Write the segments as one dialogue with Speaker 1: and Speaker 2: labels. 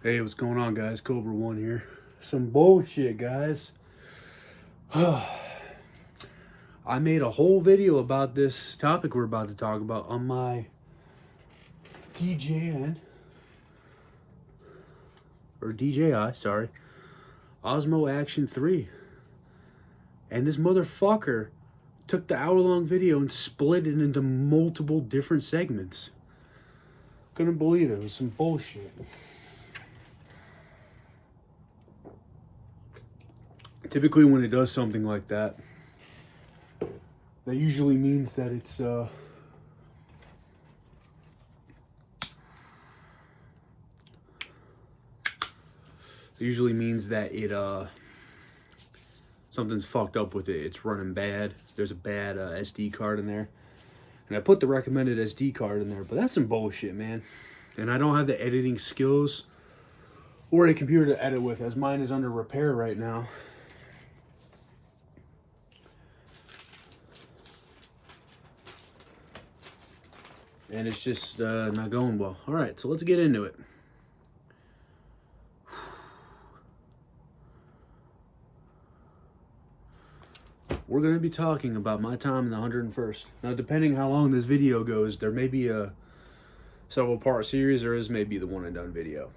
Speaker 1: Hey, what's going on, guys? Cobra One here. Some bullshit, guys. I made a whole video about this topic we're about to talk about on my DJN, or DJI, sorry, Osmo Action 3. And this motherfucker took the hour-long video and split it into multiple different segments. Couldn't believe it. It was some bullshit. Typically when it does something like that, that usually means that it's something's fucked up with it. It's running bad. There's a bad SD card in there. And I put the recommended SD card in there, but that's some bullshit, man. And I don't have the editing skills or a computer to edit with, as mine is under repair right now. And it's just not going well. All right, so let's get into it. We're going to be talking about my time in the 101st. Now, depending how long this video goes, there may be a several part series, or this may be the one and done video.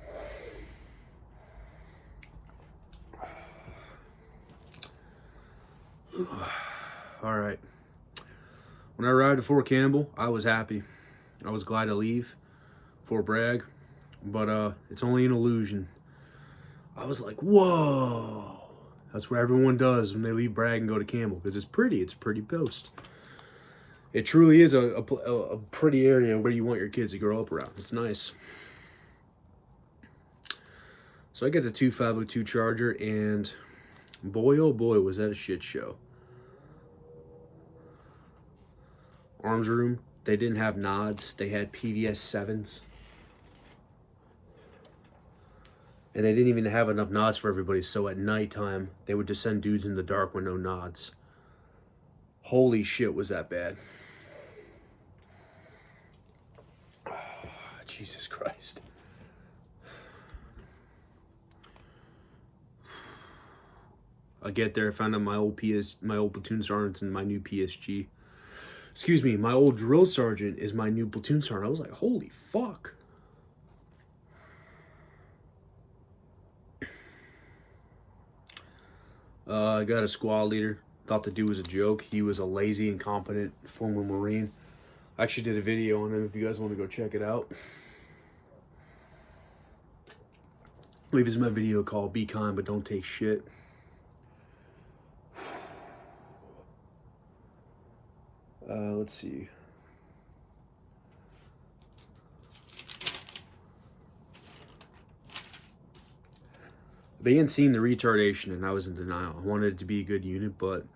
Speaker 1: All right. When I arrived at Fort Campbell, I was happy. I was glad to leave Fort Bragg, but it's only an illusion. I was like, whoa. That's what everyone does when they leave Bragg and go to Campbell, because it's pretty. It's a pretty post. It truly is a pretty area where you want your kids to grow up around. It's nice. So I get the 2502 Charger, and boy, oh boy, was that a shit show. Arms room, they didn't have nods. They had PVS 7s. And they didn't even have enough nods for everybody, so at nighttime, they would just send dudes in the dark with no nods. Holy shit, was that bad. Jesus Christ. I get there, I found out my old platoon sergeant's and my new PSG. Excuse me, my old drill sergeant is my new platoon sergeant. I was like, holy fuck. I got a squad leader. Thought the dude was a joke. He was a lazy, incompetent former Marine. I actually did a video on him if you guys want to go check it out. I believe it's my video called Be Kind But Don't Take Shit. Let's see. They hadn't seen the retardation, and I was in denial. I wanted it to be a good unit, but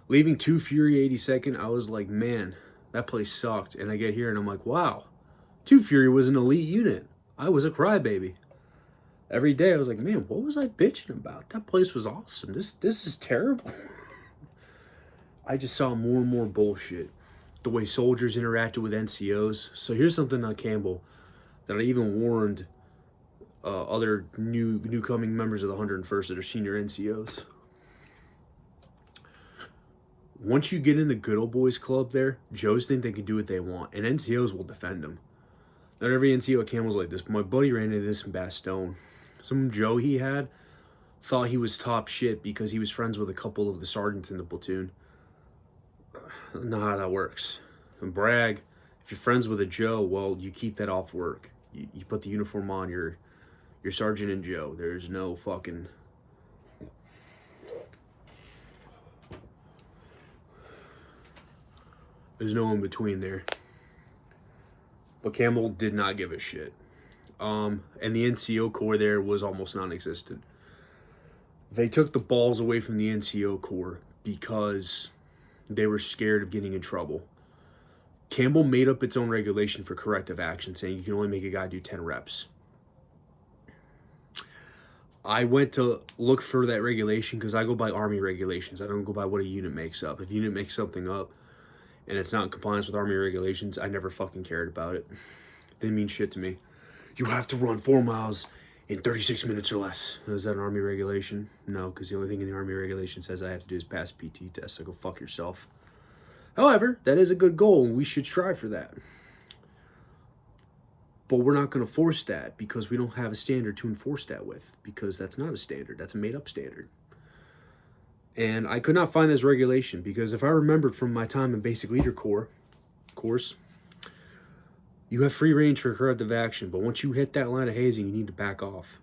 Speaker 1: leaving 2 Fury 82nd, I was like, man, that place sucked. And I get here, and I'm like, wow, 2 Fury was an elite unit. I was a crybaby. Every day, I was like, man, what was I bitching about? That place was awesome. This is terrible. I just saw more and more bullshit. The way soldiers interacted with NCOs. So here's something on Campbell that I even warned other newcoming members of the 101st that are senior NCOs. Once you get in the good old boys club there, Joes think they can do what they want, and NCOs will defend them. Not every NCO at Campbell's like this, but my buddy ran into this in Bastogne. Some Joe he had thought he was top shit because he was friends with a couple of the sergeants in the platoon. Not how that works. And Bragg, if you're friends with a Joe, well, you keep that off work. You put the uniform on, your sergeant and Joe. There's no fucking... There's no in between there. But Campbell did not give a shit. And the NCO Corps there was almost non-existent. They took the balls away from the NCO Corps because they were scared of getting in trouble. Campbell made up its own regulation for corrective action, saying you can only make a guy do 10 reps. I went to look for that regulation because I go by Army regulations. I don't go by what a unit makes up. If a unit makes something up and it's not in compliance with Army regulations, I never fucking cared about it. Didn't mean shit to me. You have to run 4 miles in 36 minutes or less. Is that an Army regulation? No, because the only thing in the Army regulation says I have to do is pass PT test, so go fuck yourself. However, that is a good goal, and we should strive for that. But we're not going to force that because we don't have a standard to enforce that with, because that's not a standard. That's a made-up standard. And I could not find this regulation because if I remembered from my time in Basic Leader course, you have free range for corrective action, but once you hit that line of hazing, you need to back off.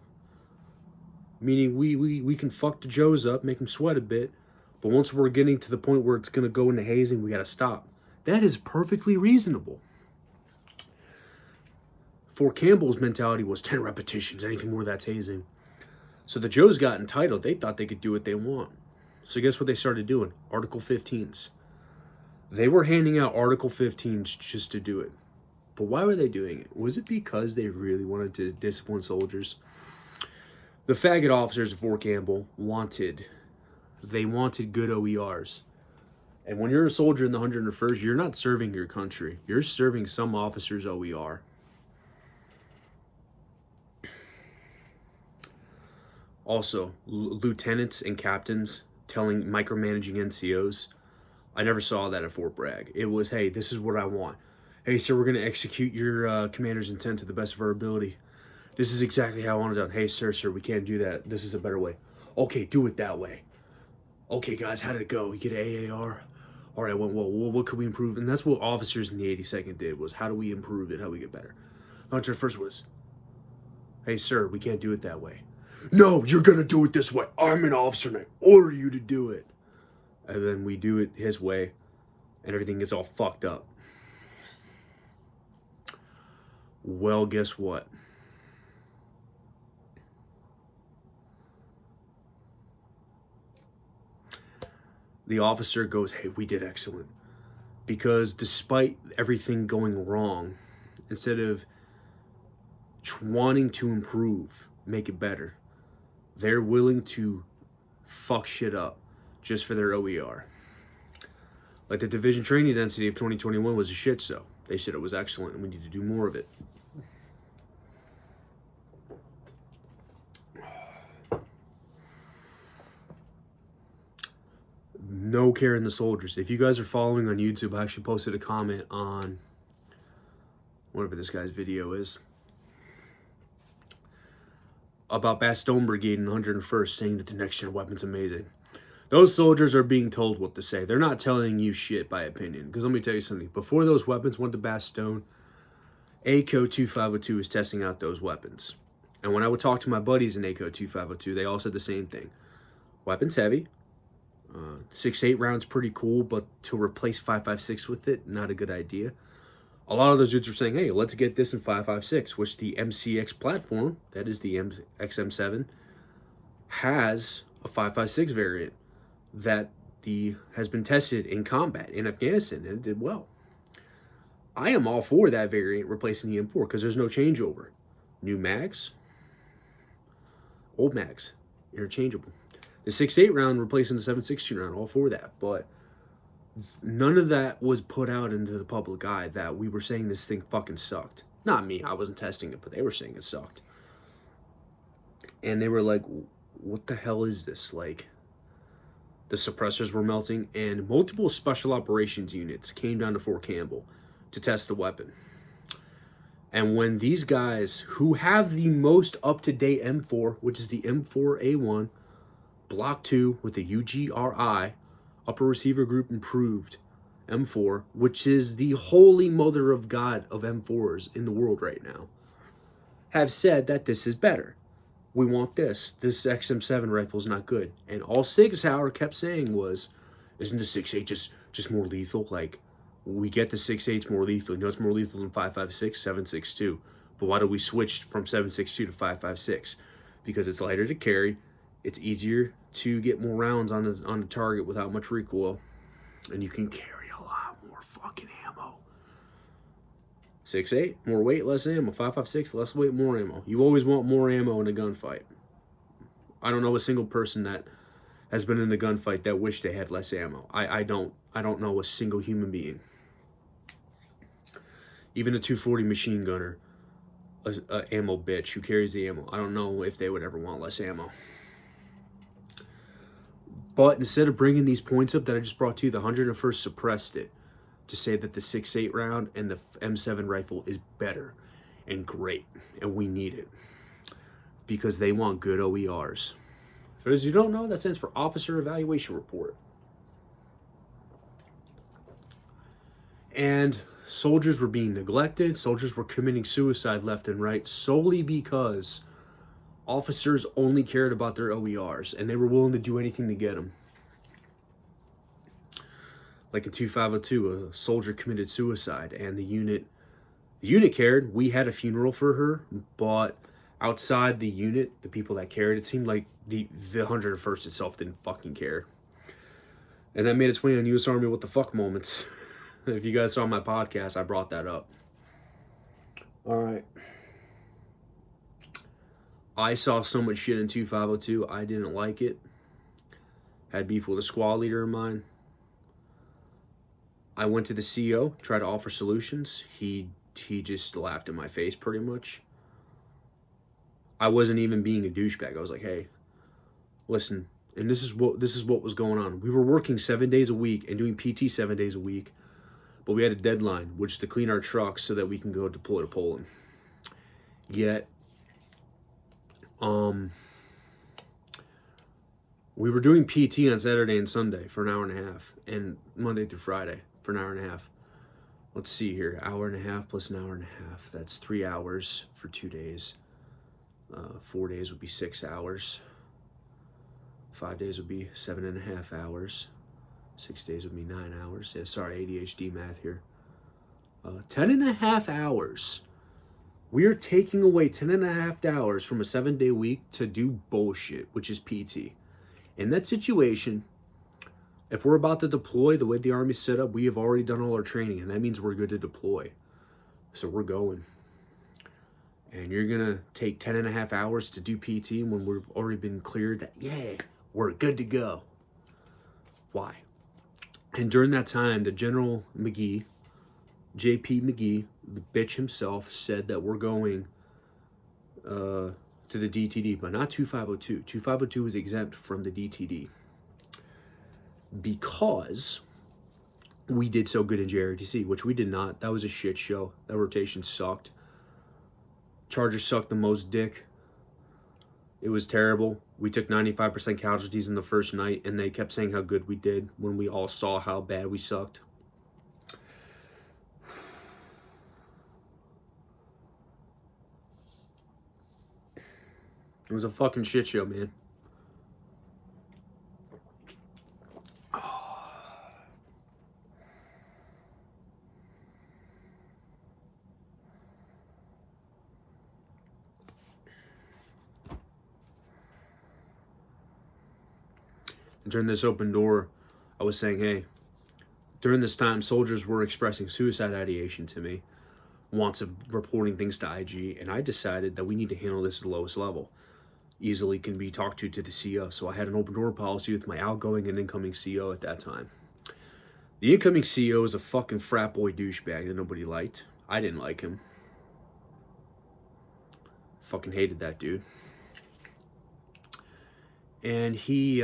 Speaker 1: Meaning we can fuck the Joes up, make them sweat a bit, but once we're getting to the point where it's going to go into hazing, we got to stop. That is perfectly reasonable. Fort Campbell's mentality was 10 repetitions, anything more that's hazing. So the Joes got entitled. They thought they could do what they want. So guess what they started doing? Article 15s. They were handing out Article 15s just to do it. But why were they doing it? Was it because they really wanted to discipline soldiers? The faggot officers of Fort Campbell wanted good OERs. And when you're a soldier in the 101st, you're not serving your country. You're serving some officer's OER. Also, lieutenants and captains micromanaging NCOs. I never saw that at Fort Bragg. It was, hey, this is what I want. Hey, sir, we're going to execute your commander's intent to the best of our ability. This is exactly how I want it done. Hey, sir, we can't do that. This is a better way. Okay, do it that way. Okay, guys, how did it go? You get an AAR? All right, well, what could we improve? And that's what officers in the 82nd did, was how do we improve it? How do we get better? Hunter first was, hey, sir, we can't do it that way. No, you're going to do it this way. I'm an officer and I order you to do it. And then we do it his way and everything gets all fucked up. Well, guess what? The officer goes, hey, we did excellent. Because despite everything going wrong, instead of wanting to improve, make it better, they're willing to fuck shit up just for their OER. Like the division training density of 2021 was a shit show. They said it was excellent and we need to do more of it. No care in the soldiers. If you guys are following on YouTube, I actually posted a comment on whatever this guy's video is about Bastogne Brigade in 101st saying that the next gen weapon's amazing. Those soldiers are being told what to say. They're not telling you shit by opinion. Because let me tell you something. Before those weapons went to Bastogne, ACO 2502 was testing out those weapons. And when I would talk to my buddies in ACO 2502, they all said the same thing. Weapons heavy. 6.8 rounds pretty cool, but to replace 5.56 with it, not a good idea. A lot of those dudes were saying, hey, let's get this in 5.56, which the MCX platform, that is the XM7, has a 5.56 variant that has been tested in combat in Afghanistan, and it did well. I am all for that variant replacing the M4 because there's no changeover. New mags, old mags, interchangeable. The 6.8 round replacing the 7.62 round, all for that. But none of that was put out into the public eye that we were saying this thing fucking sucked. Not me, I wasn't testing it, but they were saying it sucked. And they were like, what the hell is this? Like, the suppressors were melting, and multiple special operations units came down to Fort Campbell to test the weapon. And when these guys, who have the most up-to-date M4, which is the M4A1, Block 2 with the UGRI, Upper Receiver Group Improved M4, which is the holy mother of God of M4s in the world right now, have said that this is better. We want this. This XM7 rifle is not good. And all Sig Sauer kept saying was, isn't the 6.8 just more lethal? Like, we get the 6.8's more lethal. You know it's more lethal than 5.56, 7.62. But why do we switch from 7.62 to 5.56? Because it's lighter to carry. It's easier to get more rounds on the target without much recoil. And you can carry a lot more fucking ammo. 6.8, more weight, less ammo. 5.56, less weight, more ammo. You always want more ammo in a gunfight. I don't know a single person that has been in a gunfight that wished they had less ammo. I don't know a single human being. Even a 240 machine gunner a ammo bitch who carries the ammo. I don't know if they would ever want less ammo. But instead of bringing these points up that I just brought to you, the 101st suppressed it to say that the 6.8 round and the M7 rifle is better and great, and we need it because they want good OERs. For those who don't know, that stands for Officer Evaluation Report. And soldiers were being neglected. Soldiers were committing suicide left and right solely because officers only cared about their OERs and they were willing to do anything to get them. Like in 2502, a soldier committed suicide and the unit cared. We had a funeral for her, but outside the unit, the people that cared, it seemed like the 101st itself didn't fucking care. And that made its way on U.S. Army What the Fuck moments. If you guys saw my podcast, I brought that up. All right. I saw so much shit in 2502. I didn't like it. Had beef with a squad leader of mine. I went to the CO, tried to offer solutions. He just laughed in my face pretty much. I wasn't even being a douchebag. I was like, hey, listen, and this is what was going on. We were working 7 days a week and doing PT 7 days a week, but we had a deadline, which is to clean our trucks so that we can go deploy to Poland. Yet, we were doing PT on Saturday and Sunday for an hour and a half, and Monday through Friday for an hour and a half. Let's see here, hour and a half plus an hour and a half. That's 3 hours for 2 days. 4 days would be 6 hours. 5 days would be 7.5 hours. 6 days would be 9 hours. Yeah, sorry, ADHD math here. 10.5 hours. We are taking away 10.5 hours from a 7-day week to do bullshit, which is PT. In that situation, if we're about to deploy, the way the Army's set up, we have already done all our training, and that means we're good to deploy. So we're going. And you're going to take 10.5 hours to do PT when we've already been cleared that, yeah, we're good to go. Why? And during that time, the General McGee, JP McGee, the bitch himself, said that we're going to the DTD, but not 2502. 2502 is exempt from the DTD because we did so good in JRTC, which we did not. That was a shit show. That rotation sucked. Chargers sucked the most dick. It was terrible. We took 95% casualties in the first night, and they kept saying how good we did when we all saw how bad we sucked. It was a fucking shit show, man. During this open door, I was saying, hey, during this time, soldiers were expressing suicide ideation to me, wants of reporting things to IG, and I decided that we need to handle this at the lowest level. Easily can be talked to the CO. So I had an open door policy with my outgoing and incoming CO at that time. The incoming CO is a fucking frat boy douchebag that nobody liked. I didn't like him. Fucking hated that dude. And he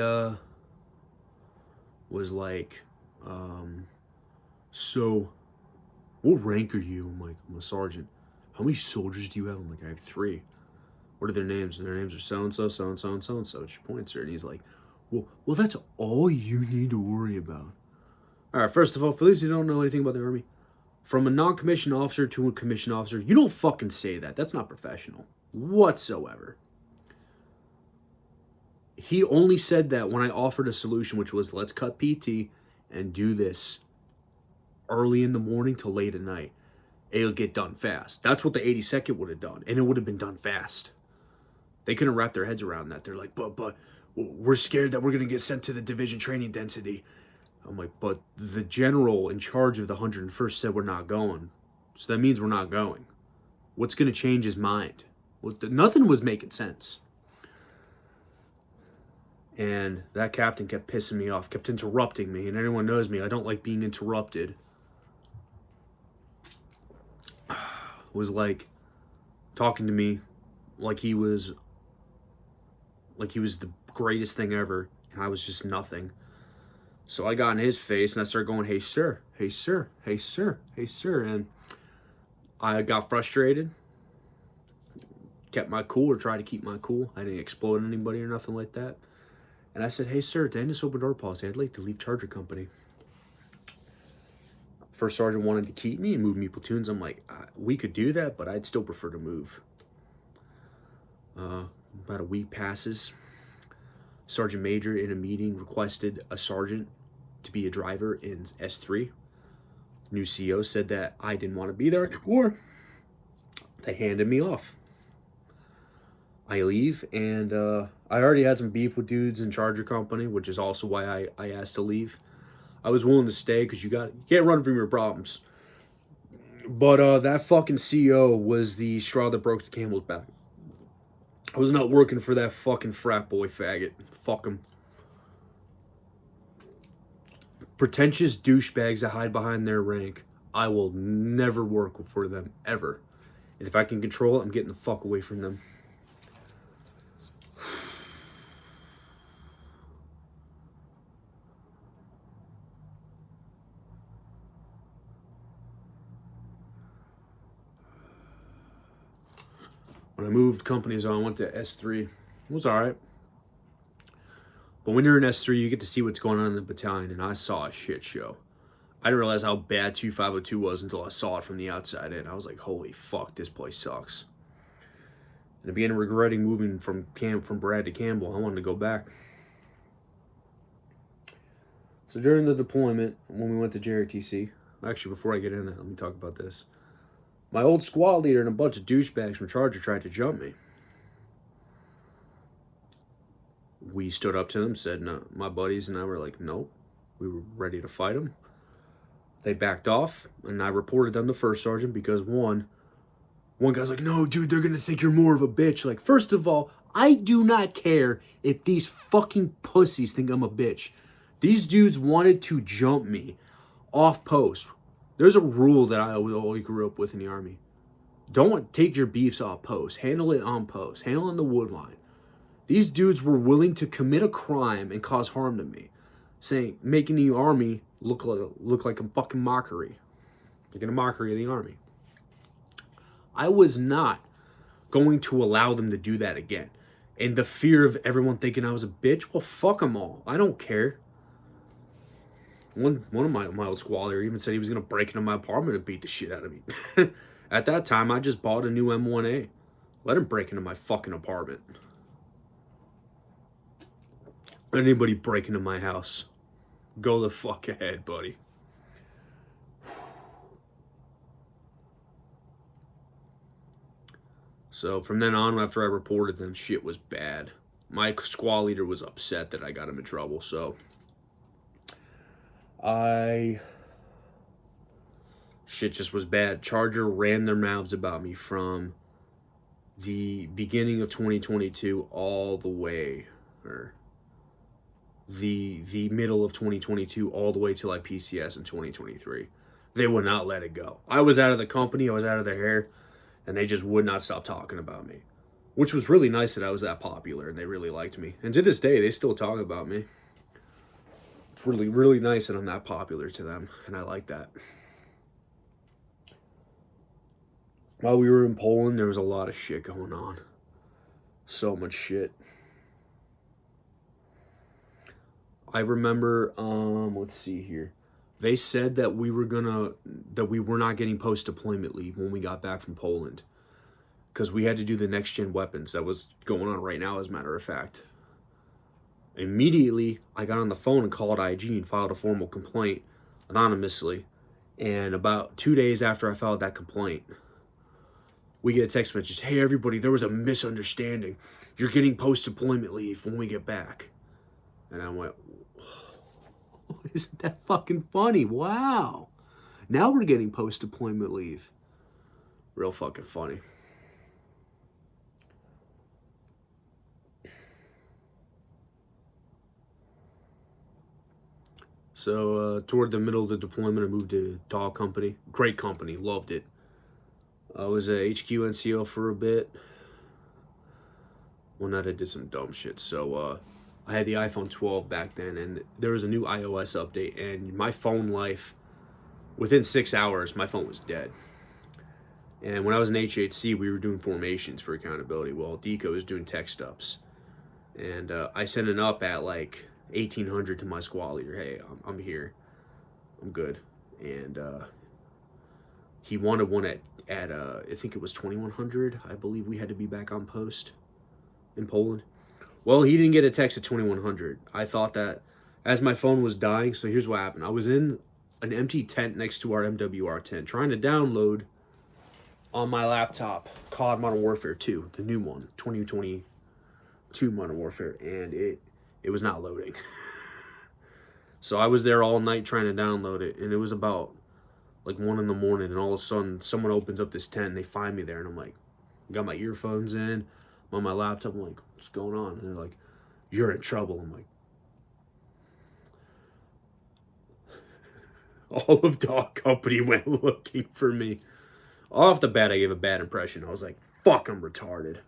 Speaker 1: was like, so what rank are you? I'm like, I'm a sergeant. How many soldiers do you have? I'm like, I have 3. What are their names? And their names are so-and-so, so-and-so, and so-and-so. She points her, and he's like, well, that's all you need to worry about. All right, first of all, for those who don't know anything about the Army, from a non-commissioned officer to a commissioned officer, you don't fucking say that. That's not professional whatsoever. He only said that when I offered a solution, which was let's cut PT and do this early in the morning till late at night. It'll get done fast. That's what the 82nd would have done, and it would have been done fast. They couldn't wrap their heads around that. They're like, but we're scared that we're going to get sent to the division training density. I'm like, but the general in charge of the 101st said we're not going. So that means we're not going. What's going to change his mind? Nothing was making sense. And that captain kept pissing me off, kept interrupting me. And everyone knows me. I don't like being interrupted. Was like talking to me like he was the greatest thing ever, and I was just nothing. So I got in his face and I started going, "Hey sir, hey sir, hey sir, hey sir," and I got frustrated, kept my cool, or tried to keep my cool. I didn't explode anybody or nothing like that. And I said, "Hey sir, to end this open door policy, I'd like to leave Charger Company." First sergeant wanted to keep me and move me platoons. I'm like, we could do that, but I'd still prefer to move. About a week passes. Sergeant Major in a meeting requested a sergeant to be a driver in S3. New CO said that I didn't want to be there, or they handed me off. I leave, and I already had some beef with dudes in Charger Company, which is also why I asked to leave. I was willing to stay because you can't run from your problems. But that fucking CO was the straw that broke the camel's back. I was not working for that fucking frat boy faggot. Fuck him. Pretentious douchebags that hide behind their rank. I will never work for them, ever. And if I can control it, I'm getting the fuck away from them. When I moved companies on, I went to S3. It was alright. But when you're in S3, you get to see what's going on in the battalion, and I saw a shit show. I didn't realize how bad 2502 was until I saw it from the outside in. I was like, holy fuck, this place sucks. And I began regretting moving from Brad to Campbell. I wanted to go back. So during the deployment, when we went to JRTC, actually before I get into that, let me talk about this. My old squad leader and a bunch of douchebags from Charger tried to jump me. We stood up to them, said no. My buddies and I were like, nope. We were ready to fight them. They backed off, and I reported them to first sergeant because one guy's like, no, dude, they're going to think you're more of a bitch. Like, first of all, I do not care if these fucking pussies think I'm a bitch. These dudes wanted to jump me off post. There's a rule that I always grew up with in the Army. Don't take your beefs off post. Handle it on post. Handle it in the wood line. These dudes were willing to commit a crime and cause harm to me, making the Army look like a fucking mockery. Making a mockery of the Army. I was not going to allow them to do that again. And the fear of everyone thinking I was a bitch, well, fuck them all. I don't care. One of my old squad leader even said he was going to break into my apartment and beat the shit out of me. At that time, I just bought a new M1A. Let him break into my fucking apartment. Anybody break into my house, go the fuck ahead, buddy. So from then on, after I reported them, shit was bad. My squad leader was upset that I got him in trouble, so shit just was bad. Charger ran their mouths about me from the beginning of 2022 all the way, or the middle of 2022 all the way till I PCS in 2023. They would not let it go. I was out of the company, I was out of their hair, and they just would not stop talking about me. Which was really nice that I was that popular and they really liked me. And to this day, they still talk about me. It's really, really nice that I'm that popular to them, and I like that. While we were in Poland, there was a lot of shit going on. So much shit. I remember, let's see here. They said that we were not getting post-deployment leave when we got back from Poland. Because we had to do the next-gen weapons. That was going on right now, as a matter of fact. Immediately, I got on the phone and called IG and filed a formal complaint anonymously. And about 2 days after I filed that complaint, we get a text message, hey everybody, there was a misunderstanding. You're getting post-deployment leave when we get back. And I went, isn't that fucking funny? Wow. Now we're getting post-deployment leave. Real fucking funny. So toward the middle of the deployment, I moved to Dog Company. Great company, loved it. I was a HQ NCO for a bit. One night I did some dumb shit. So I had the iPhone 12 back then, and there was a new iOS update, and my phone life, within 6 hours, my phone was dead. And when I was in HHC, we were doing formations for accountability, while Deco was doing text ups. And I sent an up at like 1800 to my squad leader. Hey, I'm here. I'm good. And he wanted one at I think it was 2100. I believe we had to be back on post in Poland. Well, he didn't get a text at 2100. I thought that as my phone was dying. So here's what happened. I was in an empty tent next to our MWR tent trying to download on my laptop COD Modern Warfare 2, the new one, 2022 Modern Warfare, and it was not loading. So I was there all night trying to download it, and it was about like 1 in the morning, and all of a sudden someone opens up this tent and they find me there, and I'm like, got my earphones in, I'm on my laptop, I'm like, what's going on? And they're like, you're in trouble. I'm like, all of Dog Company went looking for me. Off the bat, I gave a bad impression. I was like, fuck, I'm retarded.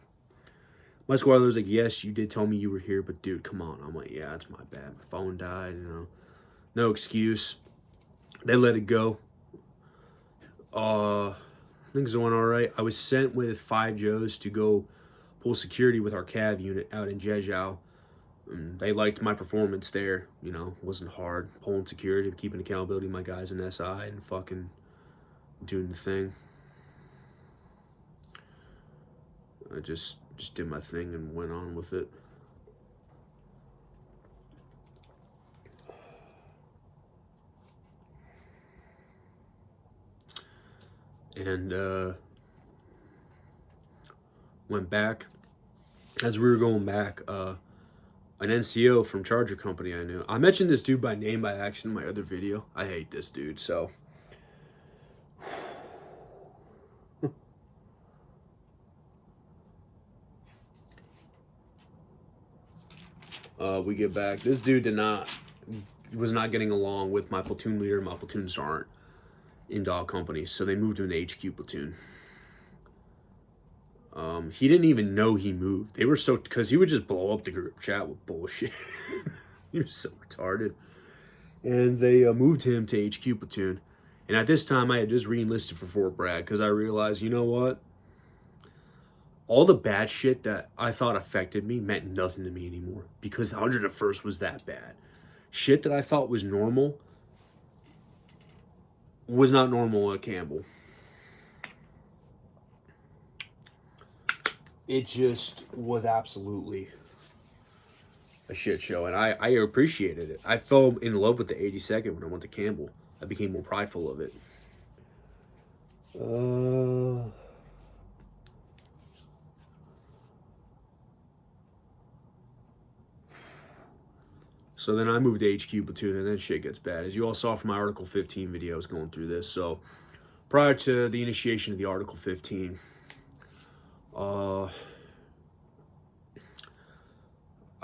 Speaker 1: My squad leader was like, yes, you did tell me you were here, but dude, come on. I'm like, yeah, it's my bad. My phone died, you know. No excuse. They let it go. Things went all right. I was sent with 5 Joes to go pull security with our CAV unit out in Jeju. They liked my performance there. You know, it wasn't hard. Pulling security, keeping accountability of my guys in SI, and fucking doing the thing. I just did my thing and went on with it. And went back. As we were going back, an NCO from Charger Company I knew. I mentioned this dude by name by accident in my other video. I hate this dude, so... we get back. This dude was not getting along with my platoon leader and my platoon sergeant in Dog Company, so they moved him to HQ platoon. He didn't even know he moved. They were so, because he would just blow up the group chat with bullshit. He was so retarded. And they moved him to HQ platoon. And at this time, I had just re-enlisted for Fort Bragg, because I realized, you know what? All the bad shit that I thought affected me meant nothing to me anymore, because the 101st was that bad. Shit that I thought was normal was not normal at Campbell. It just was absolutely a shit show, and I appreciated it. I fell in love with the 82nd when I went to Campbell. I became more prideful of it. So then I moved to HQ platoon, and then shit gets bad. As you all saw from my Article 15 video, I was going through this. So prior to the initiation of the Article 15, I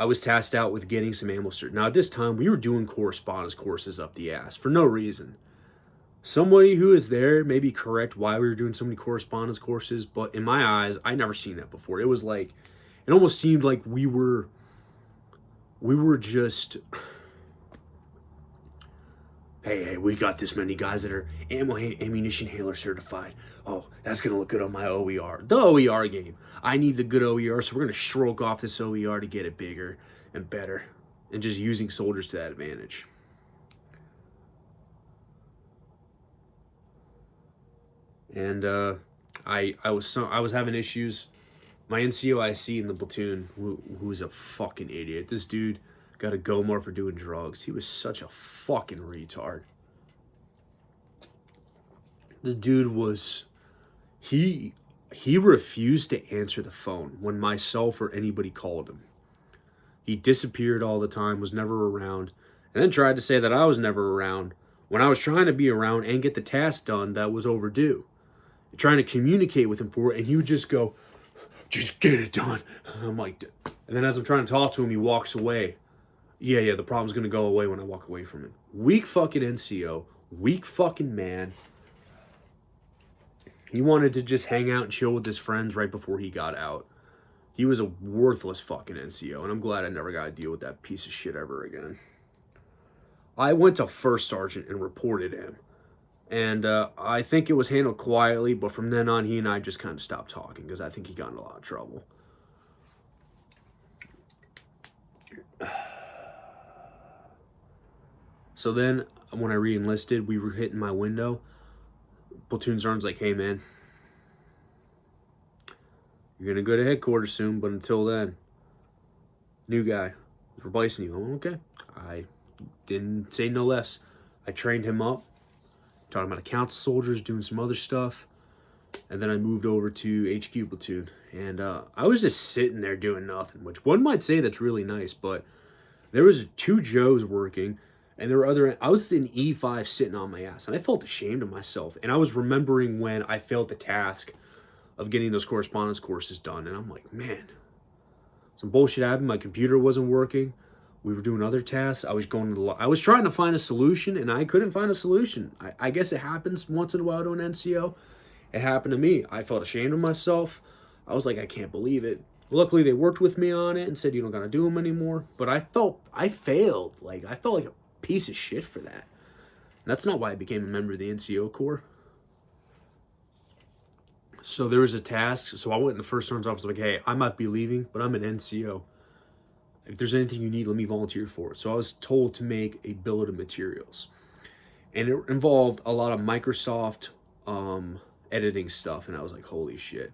Speaker 1: was tasked out with getting some ammo cert. Now at this time, we were doing correspondence courses up the ass for no reason. Somebody who is there may be correct why we were doing so many correspondence courses, but in my eyes, I never seen that before. It was like, it almost seemed like we were just, hey, we got this many guys that are ammunition handler certified. Oh, that's going to look good on my OER. The OER game. I need the good OER, so we're going to stroke off this OER to get it bigger and better. And just using soldiers to that advantage. And I was having issues. My NCOIC in the platoon, who was a fucking idiot. This dude got a GOMAR for doing drugs. He was such a fucking retard. The dude was... He refused to answer the phone when myself or anybody called him. He disappeared all the time, was never around, and then tried to say that I was never around when I was trying to be around and get the task done that was overdue. Trying to communicate with him for it, and he would just go... Just get it done. I'm like, and then as I'm trying to talk to him, he walks away. Yeah, the problem's gonna go away when I walk away from it. Weak fucking NCO, weak fucking man. He wanted to just hang out and chill with his friends right before he got out. He was a worthless fucking NCO, and I'm glad I never got to deal with that piece of shit ever again. I went to first sergeant and reported him. And I think it was handled quietly, but from then on, he and I just kind of stopped talking because I think he got in a lot of trouble. So then, when I re-enlisted, we were hitting my window. Platoon sergeant's like, hey, man, you're going to go to headquarters soon, but until then, new guy is replacing you. I'm okay. I didn't say no less. I trained him up, talking about accounts soldiers, doing some other stuff. And then I moved over to HQ platoon. And I was just sitting there doing nothing, which one might say that's really nice, but there was 2 Joes working, and there were other. I was in E5 sitting on my ass, and I felt ashamed of myself. And I was remembering when I failed the task of getting those correspondence courses done, and I'm like, man, some bullshit happened. My computer wasn't working. We were doing other tasks. I was trying to find a solution, and I couldn't find a solution. I guess it happens once in a while to an NCO. It happened to me. I felt ashamed of myself. I was like, I can't believe it. Luckily, they worked with me on it and said, you don't got to do them anymore. But I failed. Like, I felt like a piece of shit for that. And that's not why I became a member of the NCO Corps. So there was a task. So I went in the first sergeant's office like, hey, I might be leaving, but I'm an NCO. If there's anything you need, let me volunteer for it. So I was told to make a billet of materials. And it involved a lot of Microsoft editing stuff. And I was like, holy shit.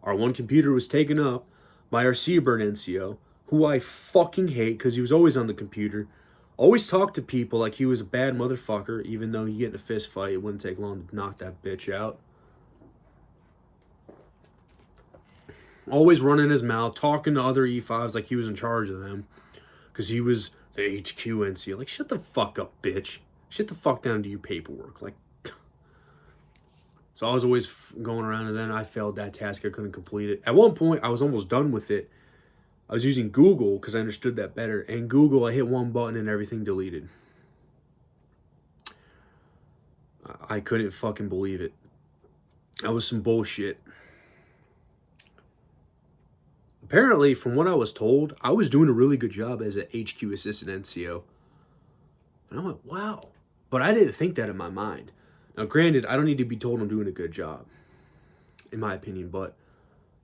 Speaker 1: Our one computer was taken up by our Airborne NCO, who I fucking hate because he was always on the computer. Always talked to people like he was a bad motherfucker, even though you get in a fist fight, it wouldn't take long to knock that bitch out. Always running his mouth, talking to other E5s like he was in charge of them. Because he was the HQ NCO. Like, shut the fuck up, bitch. Shut the fuck down and do your paperwork. Like, so I was always going around, and then I failed that task. I couldn't complete it. At one point, I was almost done with it. I was using Google because I understood that better. And Google, I hit one button and everything deleted. I couldn't fucking believe it. That was some bullshit. Apparently, from what I was told, I was doing a really good job as an HQ assistant NCO. And I'm like, wow. But I didn't think that in my mind. Now, granted, I don't need to be told I'm doing a good job, in my opinion. But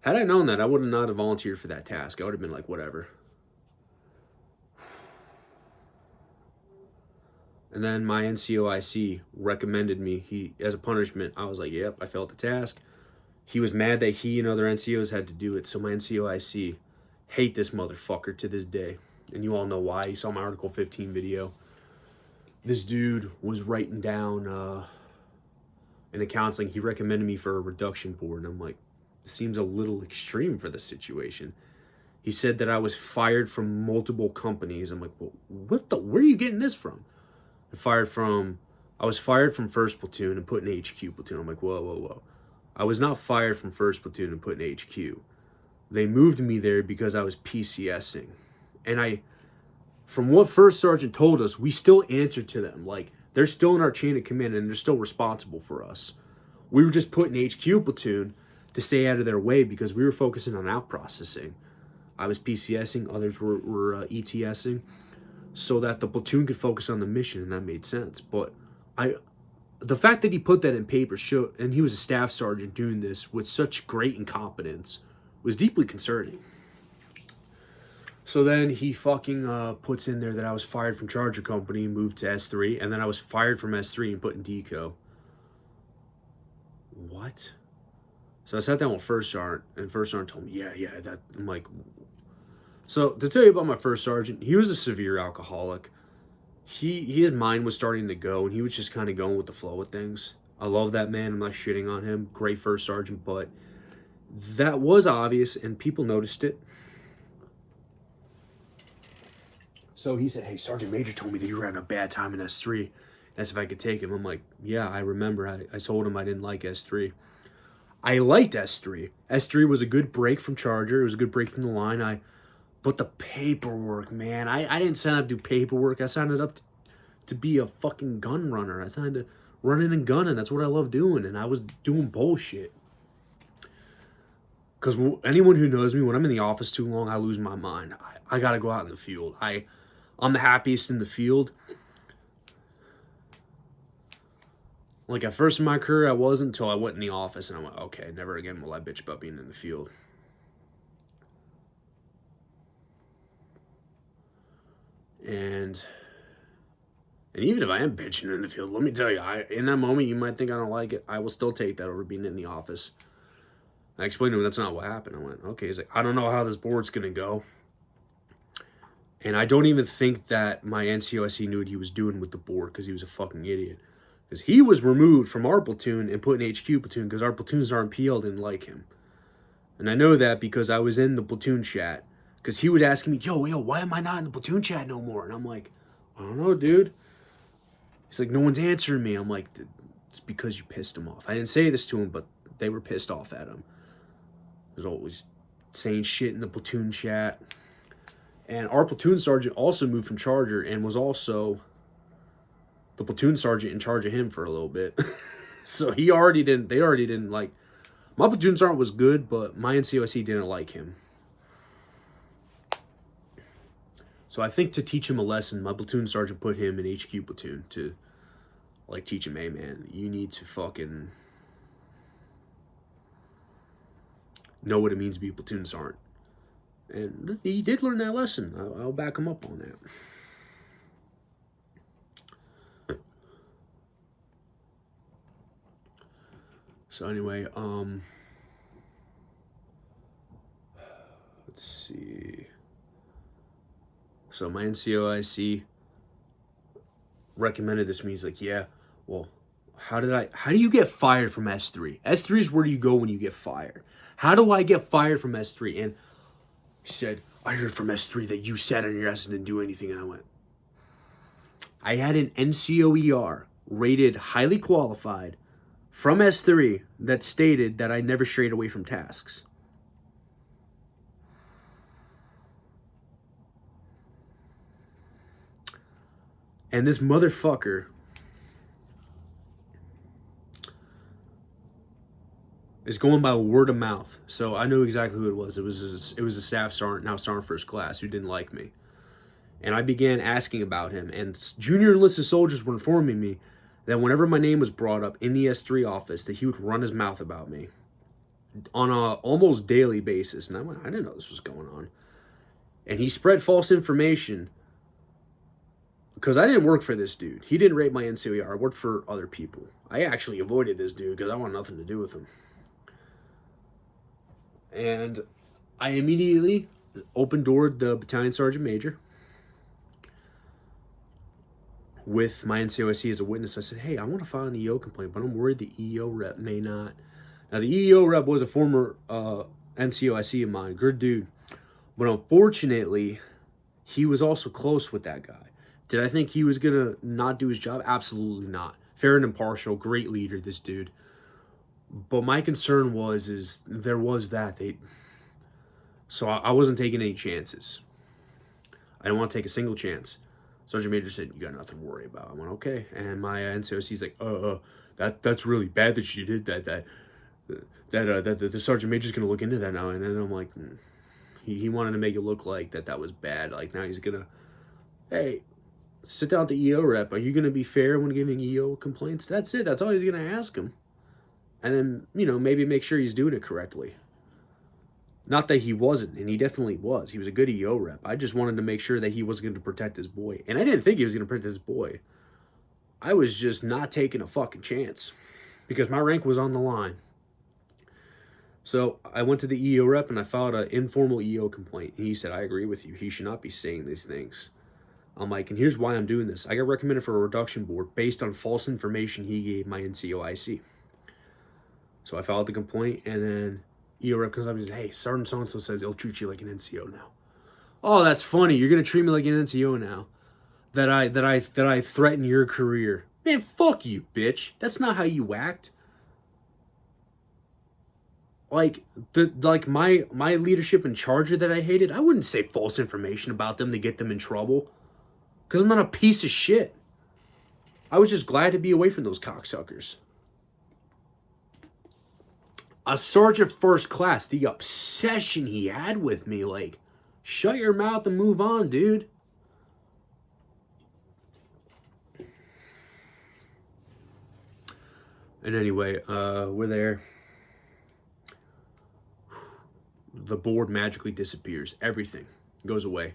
Speaker 1: had I known that, I would not have volunteered for that task. I would have been like, whatever. And then my NCOIC recommended me. As a punishment, I was like, yep, I failed the task. He was mad that he and other NCOs had to do it. So my NCOIC hate this motherfucker to this day. And you all know why. You saw my Article 15 video. This dude was writing down in the counseling. He recommended me for a reduction board. And I'm like, this seems a little extreme for the situation. He said that I was fired from multiple companies. I'm like, well, where are you getting this from? I was fired from 1st Platoon and put in HQ Platoon. I'm like, whoa. I was not fired from 1st Platoon and put in HQ. They moved me there because I was PCSing. And from what First Sergeant told us, we still answer to them. Like, they're still in our chain of command and they're still responsible for us. We were just put in HQ Platoon to stay out of their way because we were focusing on out processing. I was PCSing, others were ETSing, so that the platoon could focus on the mission, and that made sense. But the fact that he put that in paper showed, and he was a staff sergeant doing this with such great incompetence, was deeply concerning. So then he fucking puts in there that I was fired from Charger Company and moved to S3, and then I was fired from S3 and put in DECO. What? So I sat down with First Sergeant, and First Sergeant told me, yeah, that. I'm like, so to tell you about my First Sergeant, he was a severe alcoholic. His mind was starting to go, and he was just kind of going with the flow of things. I love that man. I'm not shitting on him. Great First Sergeant, but that was obvious, and people noticed it. So he said, hey, Sergeant Major told me that you were having a bad time in S3. That's if I could take him. I'm like, yeah, I remember. I told him I didn't like S3. I liked S3. S3 was a good break from Charger. It was a good break from the line. But the paperwork, man. I didn't sign up to do paperwork. I signed up to be a fucking gun runner. I signed to running and gunning. That's what I love doing. And I was doing bullshit. Because anyone who knows me, when I'm in the office too long, I lose my mind. I got to go out in the field. I'm the happiest in the field. Like, at first in my career, I wasn't until I went in the office. And I went, okay, never again will I bitch about being in the field. And even if I am bitching in the field, let me tell you, in that moment, you might think I don't like it. I will still take that over being in the office. I explained to him that's not what happened. I went, okay. He's like, I don't know how this board's going to go. And I don't even think that my NCOIC knew what he was doing with the board because he was a fucking idiot. Because he was removed from our platoon and put in HQ platoon because our platoons aren't PL didn't like him. And I know that because I was in the platoon chat. Because he would ask me, yo, why am I not in the platoon chat no more? And I'm like, I don't know, dude. He's like, no one's answering me. I'm like, it's because you pissed him off. I didn't say this to him, but they were pissed off at him. He was always saying shit in the platoon chat. And our platoon sergeant also moved from Charger and was also the platoon sergeant in charge of him for a little bit. So they already didn't like, my platoon sergeant was good, but my NCOIC didn't like him. So I think to teach him a lesson, my platoon sergeant put him in HQ platoon to, like, teach him, hey, man, you need to fucking know what it means to be a platoon sergeant. And he did learn that lesson. I'll back him up on that. So anyway, let's see. So my NCOIC recommended this to me. He's like, yeah, well, how do you get fired from S3? S3 is where you go when you get fired. How do I get fired from S3? And he said, I heard from S3 that you sat on your ass and didn't do anything. And I went, I had an NCOER rated highly qualified from S3 that stated that I never strayed away from tasks. And this motherfucker is going by word of mouth. So I knew exactly who it was. It was a staff sergeant, now sergeant first class, who didn't like me. And I began asking about him. And junior enlisted soldiers were informing me that whenever my name was brought up in the S3 office, that he would run his mouth about me on a almost daily basis. And I went, I didn't know this was going on. And he spread false information. Because I didn't work for this dude. He didn't rate my NCOER. I worked for other people. I actually avoided this dude because I wanted nothing to do with him. And I immediately open-doored the battalion sergeant major with my NCOIC as a witness. I said, hey, I want to file an EO complaint, but I'm worried the EO rep may not. Now, the EO rep was a former NCOIC of mine. Good dude. But unfortunately, he was also close with that guy. Did I think he was going to not do his job? Absolutely not. Fair and impartial, great leader, this dude. But my concern is there was that. So I wasn't taking any chances. I didn't want to take a single chance. Sergeant Major said, you got nothing to worry about. I went, okay. And my NCOC's like, that's really bad that you did that the Sergeant Major's going to look into that now. And then I'm like, he wanted to make it look like that was bad. Like, now he's going to, hey, sit down with the EO rep. Are you going to be fair when giving EO complaints? That's it. That's all he's going to ask him. And then, maybe make sure he's doing it correctly. Not that he wasn't, and he definitely was. He was a good EO rep. I just wanted to make sure that he was going to protect his boy. And I didn't think he was going to protect his boy. I was just not taking a fucking chance because my rank was on the line. So I went to the EO rep and I filed an informal EO complaint. And he said, I agree with you. He should not be saying these things. I'm like, and here's why I'm doing this. I got recommended for a reduction board based on false information he gave my NCOIC. So I filed the complaint, and then EO rep comes up and says, hey, Sergeant so-and-so says he'll treat you like an NCO now. Oh, that's funny. You're going to treat me like an NCO now. That I threaten your career. Man, fuck you, bitch. That's not how you act. Like my leadership in Charger that I hated, I wouldn't say false information about them to get them in trouble. Because I'm not a piece of shit. I was just glad to be away from those cocksuckers. A sergeant first class, the obsession he had with me, like, shut your mouth and move on, dude. And anyway, we're there. The board magically disappears. Everything goes away.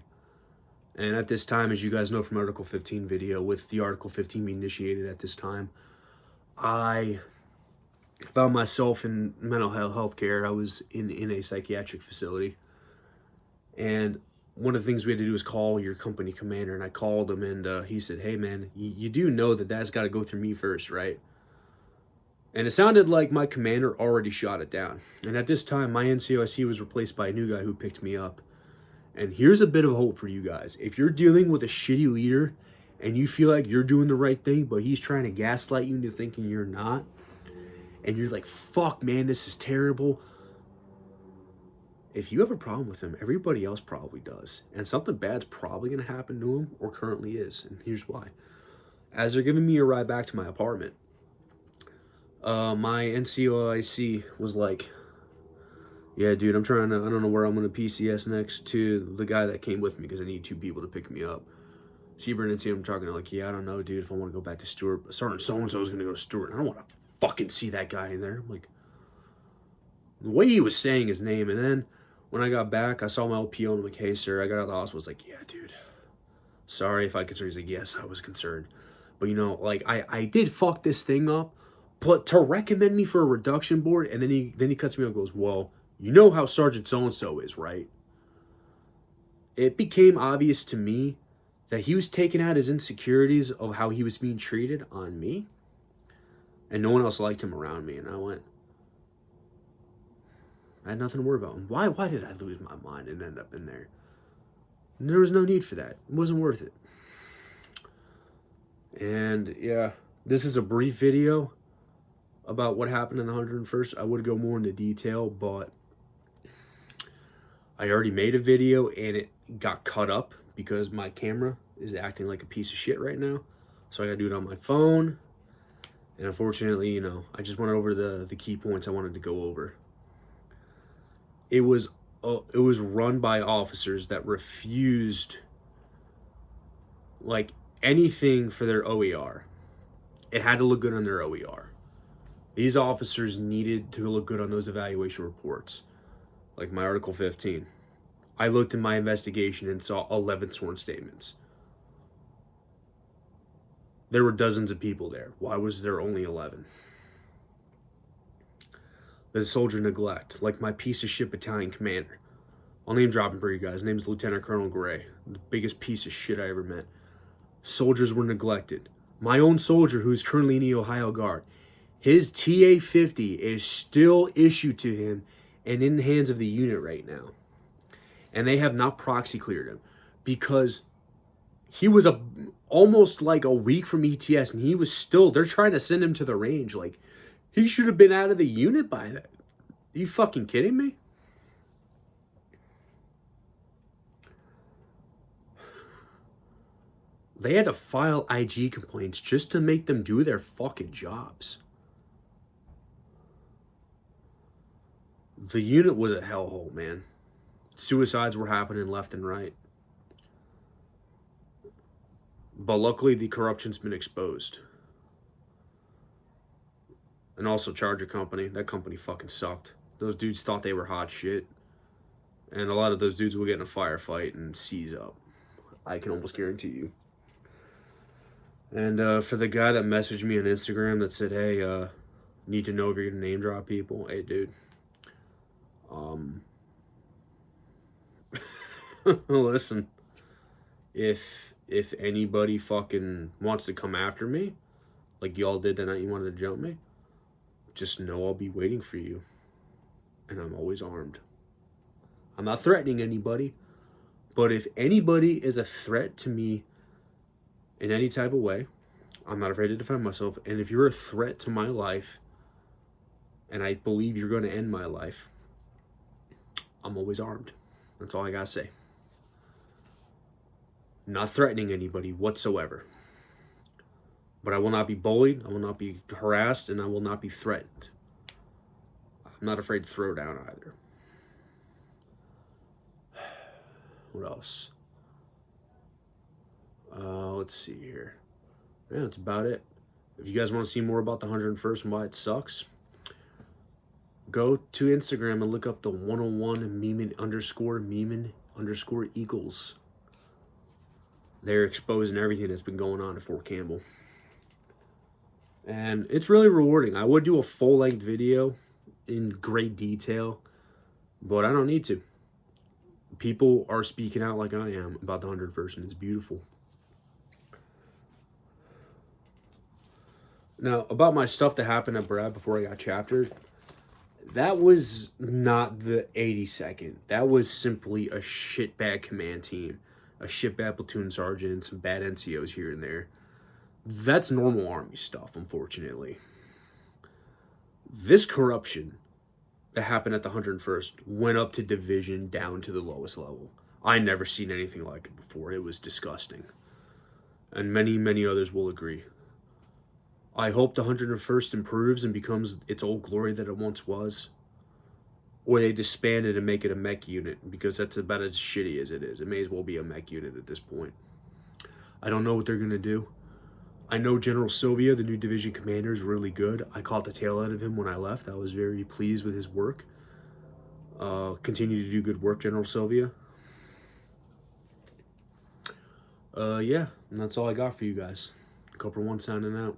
Speaker 1: And at this time, as you guys know from Article 15 video, with the Article 15 being initiated at this time, I found myself in mental health care. I was in a psychiatric facility. And one of the things we had to do was call your company commander. And I called him, and he said, hey, man, you do know that that's got to go through me first, right? And it sounded like my commander already shot it down. And at this time, my NCOIC was replaced by a new guy who picked me up. And here's a bit of hope for you guys. If you're dealing with a shitty leader and you feel like you're doing the right thing, but he's trying to gaslight you into thinking you're not, and you're like, fuck, man, this is terrible. If you have a problem with him, everybody else probably does. And something bad's probably going to happen to him, or currently is. And here's why. As they're giving me a ride back to my apartment, my NCOIC was like, yeah, dude, I don't know where I'm going to PCS next to the guy that came with me because I need 2 people to pick me up. Seabird and I'm talking to like, yeah, I don't know, dude, if I want to go back to Stewart. Sergeant so-and-so is going to go to Stewart. I don't want to fucking see that guy in there. I'm like, the way he was saying his name. And then when I got back, I saw my LPO and I'm like, hey, sir, I got out of the hospital. I was like, yeah, dude, sorry if I concerned. He's like, yes, I was concerned. But, you know, like, I did fuck this thing up. But to recommend me for a reduction board, and then he cuts me off and goes, well, you know how Sergeant so-and-so is, right? It became obvious to me that he was taking out his insecurities of how he was being treated on me. And no one else liked him around me. And I went, I had nothing to worry about. Why did I lose my mind and end up in there? And there was no need for that. It wasn't worth it. And yeah, this is a brief video about what happened in the 101st. I would go more into detail, but I already made a video and it got cut up because my camera is acting like a piece of shit right now. So I gotta do it on my phone. And unfortunately, you know, I just went over the key points I wanted to go over. It was run by officers that refused like anything for their OER. It had to look good on their OER. These officers needed to look good on those evaluation reports, like my Article 15. I looked in my investigation and saw 11 sworn statements. There were dozens of people there. Why was there only 11? The soldier neglect, like my piece of shit battalion commander. I'll name drop him for you guys. His name's Lieutenant Colonel Gray, the biggest piece of shit I ever met. Soldiers were neglected. My own soldier, who's currently in the Ohio Guard, his TA-50 is still issued to him and in the hands of the unit right now. And they have not proxy cleared him because he was almost like a week from ETS and he was still, they're trying to send him to the range. Like, he should have been out of the unit by then. Are you fucking kidding me? They had to file IG complaints just to make them do their fucking jobs. The unit was a hellhole, man. Suicides were happening left and right. But luckily, the corruption's been exposed. And also Charger Company. That company fucking sucked. Those dudes thought they were hot shit. And a lot of those dudes will get in a firefight and seize up. I can almost guarantee you. And for the guy that messaged me on Instagram that said, hey, need to know if you're going to name drop people. Hey, dude. Listen. If anybody fucking wants to come after me, like y'all did that night you wanted to jump me, just know I'll be waiting for you. And I'm always armed. I'm not threatening anybody, but if anybody is a threat to me in any type of way, I'm not afraid to defend myself. And if you're a threat to my life, and I believe you're going to end my life, I'm always armed. That's all I gotta say. Not threatening anybody whatsoever. But I will not be bullied, I will not be harassed, and I will not be threatened. I'm not afraid to throw down either. What else? Let's see here. Yeah, that's about it. If you guys want to see more about the 101st and why it sucks, go to Instagram and look up the 101 Meeman _ Eagles. They're exposing everything that's been going on at Fort Campbell. And it's really rewarding. I would do a full-length video in great detail, but I don't need to. People are speaking out like I am about the 101st, and it's beautiful. Now, about my stuff that happened at Brad before I got chaptered, that was not the 82nd. That was simply a shitbag command team, a shitbag platoon sergeant, and some bad NCOs here and there. That's normal Army stuff, unfortunately. This corruption that happened at the 101st went up to division down to the lowest level. I never seen anything like it before. It was disgusting. And many, many others will agree. I hope the 101st improves and becomes its old glory that it once was. Or they disband it and make it a mech unit, because that's about as shitty as it is. It may as well be a mech unit at this point. I don't know what they're going to do. I know General Sylvia, the new division commander, is really good. I caught the tail end of him when I left. I was very pleased with his work. Continue to do good work, General Sylvia. Yeah, and that's all I got for you guys. Cobra 1 signing out.